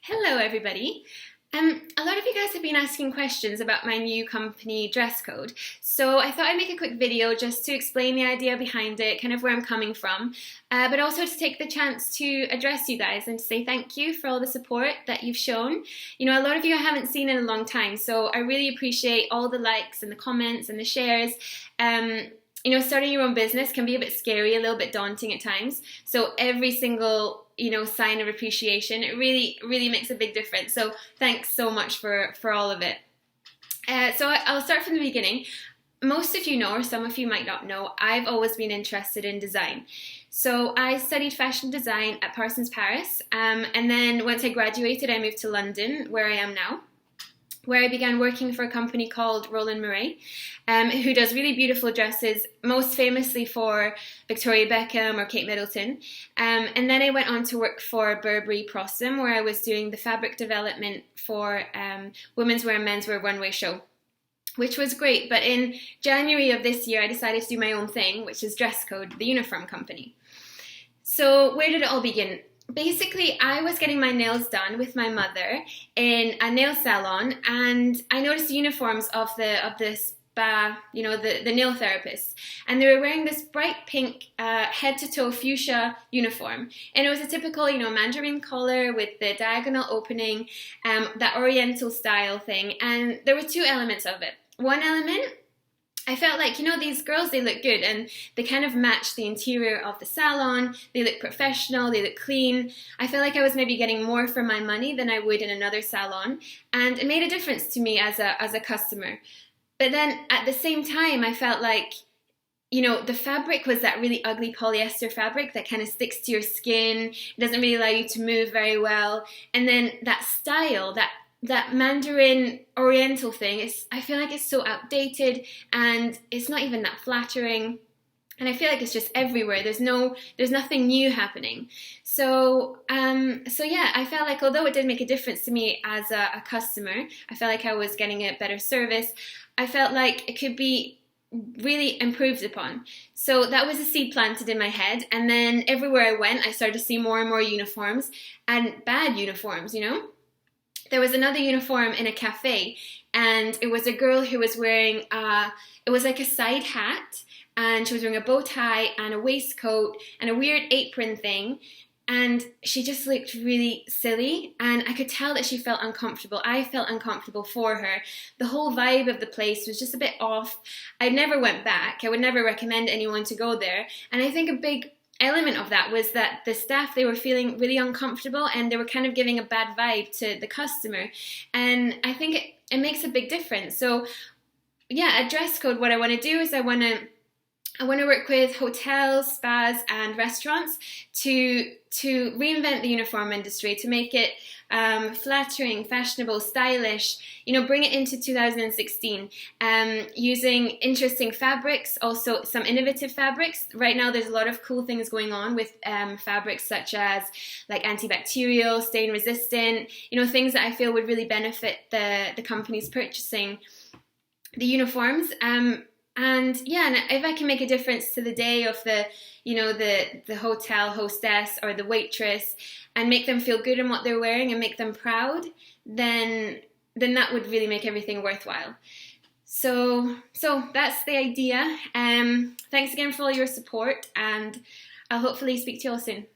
Hello everybody. A lot of you guys have been asking questions about my new company DressCode, so I thought I'd make a quick video just to explain the idea behind it, kind of where I'm coming from, but also to take the chance to address you guys and to say thank you for all the support that you've shown. You know, a lot of you I haven't seen in a long time, so I really appreciate all the likes and the comments and the shares. You know, starting your own business can be a bit scary, a little bit daunting at times. So every single, sign of appreciation, it really makes a big difference. So thanks so much for all of it. So I'll start from the beginning. Most of you know, or some of you might not know, I've always been interested in design. So I studied fashion design at Parsons, Paris. And then once I graduated, I moved to London, where I am now, where I began working for a company called Roland Murray, who does really beautiful dresses, most famously for Victoria Beckham or Kate Middleton. And then I went on to work for Burberry Prossum, where I was doing the fabric development for women's wear and menswear runway show, which was great. But in January of this year, I decided to do my own thing, which is DressCode, the uniform company. So where did it all begin? Basically, I was getting my nails done with my mother in a nail salon, and I noticed the uniforms of the spa, the nail therapists, and they were wearing this bright pink head-to-toe fuchsia uniform, and it was a typical, mandarin collar with the diagonal opening, that oriental style thing, and there were two elements of it. One element, I felt like, these girls, they look good and they kind of match the interior of the salon. They look professional, they look clean. I felt like I was maybe getting more for my money than I would in another salon, and it made a difference to me as a customer. But then at the same time, I felt like, the fabric was that really ugly polyester fabric that kind of sticks to your skin. It doesn't really allow you to move very well. And then that style, that Mandarin Oriental thing, I feel like it's so outdated and it's not even that flattering. And I feel like it's just everywhere. There's nothing new happening. So yeah, I felt like although it did make a difference to me as a customer, I felt like I was getting a better service. I felt like it could be really improved upon. So that was a seed planted in my head. And then everywhere I went, I started to see more and more uniforms, and bad uniforms, There was another uniform in a cafe, and it was a girl who was wearing, it was like a side hat, and she was wearing a bow tie and a waistcoat and a weird apron thing, and she just looked really silly, and I could tell that she felt uncomfortable. I felt uncomfortable for her. The whole vibe of the place was just a bit off. I never went back. I would never recommend anyone to go there, and I think a big element of that was that the staff, they were feeling really uncomfortable and they were kind of giving a bad vibe to the customer, and I think it makes a big difference. So yeah, at DressCode, what I want to do is I want to work with hotels, spas and restaurants to reinvent the uniform industry, to make it flattering, fashionable, stylish, bring it into 2016, using interesting fabrics, also some innovative fabrics. Right now there's a lot of cool things going on with fabrics such as like antibacterial, stain resistant, things that I feel would really benefit the companies purchasing the uniforms. And yeah, and if I can make a difference to the day of the hotel hostess or the waitress and make them feel good in what they're wearing and make them proud, then that would really make everything worthwhile. So that's the idea. Thanks again for all your support, and I'll hopefully speak to you all soon.